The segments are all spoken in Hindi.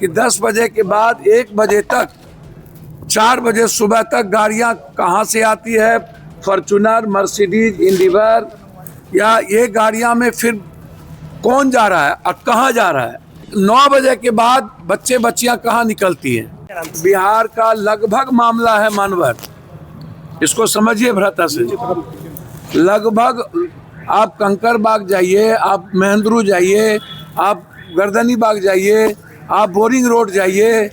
कि 10 बजे के बाद 1 बजे तक 4 बजे सुबह तक गाड़ियां कहां से आती है, फॉर्च्यूनर, मर्सिडीज, इंडिवर, या ये गाड़ियां में फिर कौन जा रहा है और कहां जा रहा है। 9 बजे के बाद बच्चे बच्चियां कहां निकलती हैं। बिहार का लगभग मामला है मानवर, इसको समझिए भ्राता से। लगभग आप कंकर बाग जाइए, आप महेंद्रू जाइए, आप गर्दनी बाग जाइए, आप बोरिंग रोड जाइए,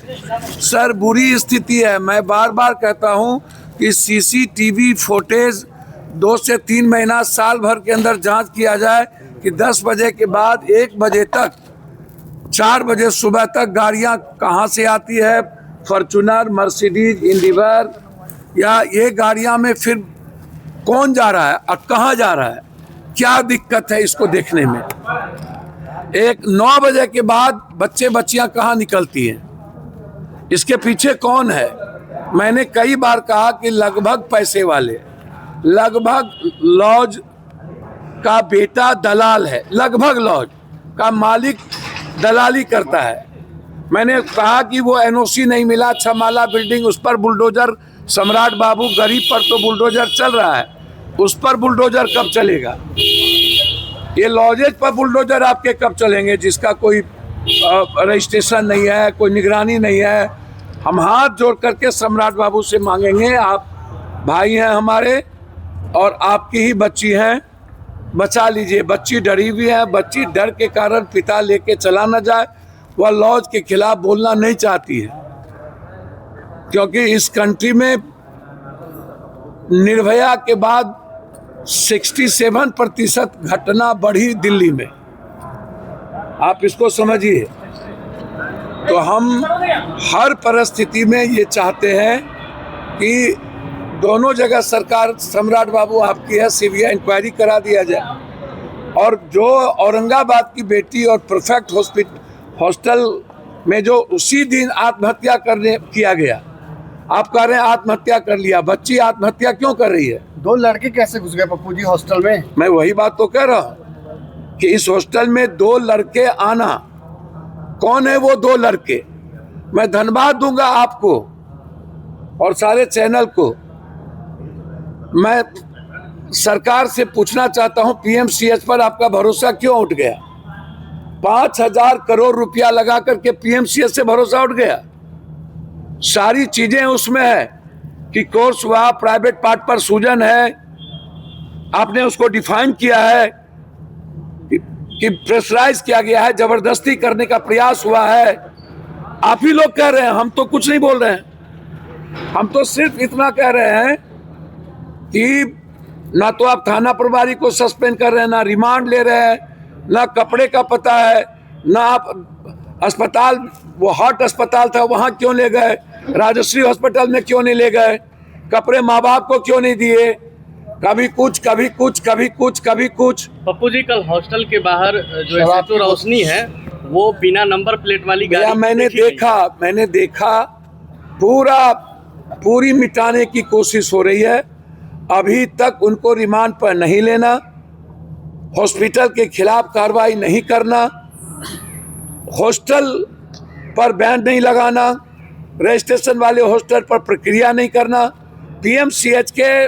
सर बुरी स्थिति है। मैं बार बार कहता हूं कि सीसीटीवी फुटेज 2 से 3 महीना साल भर के अंदर जांच किया जाए कि 10 बजे के बाद 1 बजे तक 4 बजे सुबह तक गाड़ियां कहां से आती है, फॉर्च्यूनर, मर्सिडीज, इंडिवर, या ये गाड़ियां में फिर कौन जा रहा है और कहां जा रहा है, क्या दिक्कत है इसको देखने में। 9 बजे के बाद बच्चे बच्चियां कहां निकलती हैं, इसके पीछे कौन है। मैंने कई बार कहा कि लगभग पैसे वाले, लगभग लॉज का बेटा दलाल है, लगभग लॉज का मालिक दलाली करता है। मैंने कहा कि वो एनओसी नहीं मिला, 6 माला बिल्डिंग, उस पर बुलडोजर, सम्राट बाबू गरीब पर तो बुलडोजर चल रहा है, उस पर बुलडोजर कब चलेगा। ये लॉजेज पर बुलडोजर आपके कब चलेंगे जिसका कोई रजिस्ट्रेशन नहीं है, कोई निगरानी नहीं है। हम हाथ जोड़ करके सम्राट बाबू से मांगेंगे, आप भाई हैं हमारे और आपकी ही बच्ची हैं, बचा लीजिए। बच्ची डरी हुई है, बच्ची डर के कारण पिता लेके चला न जाए, वह लॉज के खिलाफ बोलना नहीं चाहती है, क्योंकि इस कंट्री में निर्भया के बाद 67% घटना बढ़ी दिल्ली में, आप इसको समझिए। तो हम हर परिस्थिति में ये चाहते हैं कि दोनों जगह सरकार, सम्राट बाबू आपकी है, सीबीआई इंक्वायरी करा दिया जाए। और जो औरंगाबाद की बेटी और परफेक्ट हॉस्टल में जो उसी दिन आत्महत्या किया गया, आप कह रहे हैं आत्महत्या कर लिया, बच्ची आत्महत्या क्यों कर रही है। 2 लड़के कैसे घुस गए पप्पू जी हॉस्टल में। मैं वही बात तो कह रहा हूं कि इस हॉस्टल में 2 लड़के आना, कौन है वो 2 लड़के। मैं धन्यवाद दूंगा आपको और सारे चैनल को। मैं सरकार से पूछना चाहता हूं, पीएमसीएच पर आपका भरोसा क्यों उठ गया। 5,000 करोड़ रुपया लगा करके पीएमसीएच से भरोसा उठ गया। सारी चीजें उसमें है कि कोर्स हुआ, प्राइवेट पार्ट पर सूजन है, आपने उसको डिफाइन किया है कि प्रेशराइज किया गया है, जबरदस्ती करने का प्रयास हुआ है। आप ही लोग कह रहे हैं, हम तो कुछ नहीं बोल रहे हैं। हम तो सिर्फ इतना कह रहे हैं कि ना तो आप थाना प्रभारी को सस्पेंड कर रहे हैं, ना रिमांड ले रहे हैं, ना कपड़े का पता है, ना आप अस्पताल, वो हार्ट अस्पताल था वहां क्यों ले गए, राजश्री हॉस्पिटल में क्यों नहीं ले गए, कपड़े माँ बाप को क्यों नहीं दिए, कभी कुछ कभी कुछ कभी कुछ कभी कुछ। पप्पू जी, कल हॉस्टल के बाहर जो एसएचओ रोशनी है वो बिना नंबर प्लेट वाली गाड़ी मैंने देखा पूरी मिटाने की कोशिश हो रही है। अभी तक उनको रिमांड पर नहीं लेना, हॉस्पिटल के खिलाफ कार्रवाई नहीं करना, हॉस्टल पर बैन नहीं लगाना, रजिस्ट्रेशन वाले हॉस्टल पर प्रक्रिया नहीं करना। पीएमसीएच के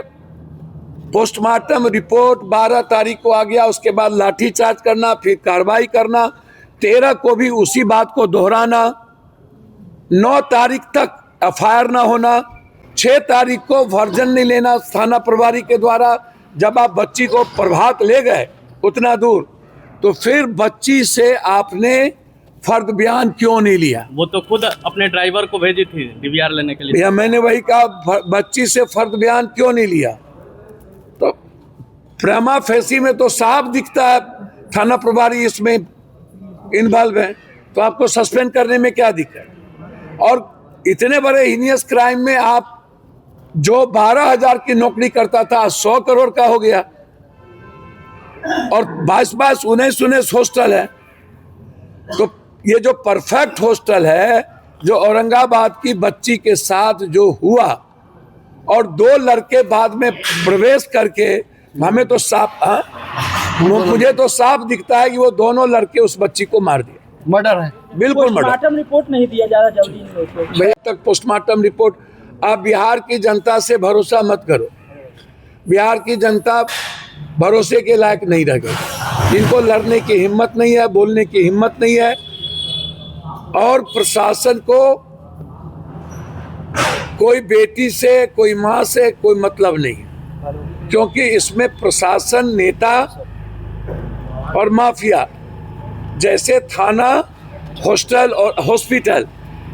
पोस्टमार्टम रिपोर्ट 12 तारीख को आ गया, उसके बाद लाठीचार्ज करना, फिर कार्रवाई करना, 13 को भी उसी बात को दोहराना, 9 तारीख तक एफआईआर ना होना, 6 तारीख को वर्जन नहीं लेना थाना प्रभारी के द्वारा। जब आप बच्ची को प्रभात ले गए उतना दूर, तो फिर बच्ची से आपने फर्द बयान क्यों नहीं लिया। वो तो खुद अपने ड्राइवर को भेजी थी डीवीआर लेने के लिए। भैया मैंने वही कहा, बच्ची से फर्द बयान क्यों नहीं लिया। तो प्रेमा फेसी में तो साफ दिखता है थाना प्रभारी इसमें इन्वॉल्व है, तो आपको सस्पेंड करने में क्या दिक्कत। और इतने बड़े हीनियस क्राइम में आप जो 12,000 की नौकरी करता था 100 करोड़ का हो गया, और 22 19 हॉस्टल है। तो ये जो परफेक्ट हॉस्टल है, जो औरंगाबाद की बच्ची के साथ जो हुआ, और 2 लड़के बाद में प्रवेश करके, हमें तो साफ, मुझे तो साफ दिखता है कि वो दोनों लड़के उस बच्ची को मार दिया। मर्डर है। बिल्कुल मर्डर। पोस्टमार्टम रिपोर्ट नहीं दिया जा रहा जल्दी इन लोगों को। भैया तक पोस्टमार्टम रिपोर्ट, आप बिहार की जनता से भरोसा मत करो। बिहार की जनता भरोसे के लायक नहीं रह गई। इनको लड़ने की हिम्मत नहीं है, बोलने की हिम्मत नहीं है, और प्रशासन को कोई बेटी से, कोई माँ से कोई मतलब नहीं, क्योंकि इसमें प्रशासन, नेता और माफिया, जैसे थाना, हॉस्टल और हॉस्पिटल,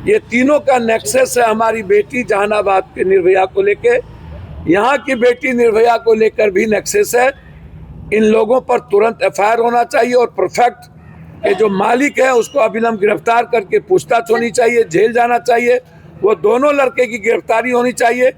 ये तीनों का नेक्सस है हमारी बेटी जहानाबाद के निर्भया को लेके। यहाँ की बेटी निर्भया को लेकर भी नेक्सस है। इन लोगों पर तुरंत एफआईआर होना चाहिए और परफेक्ट के जो मालिक है उसको अविलंब गिरफ्तार करके पूछताछ होनी चाहिए, जेल जाना चाहिए। वो दोनों लड़के की गिरफ्तारी होनी चाहिए।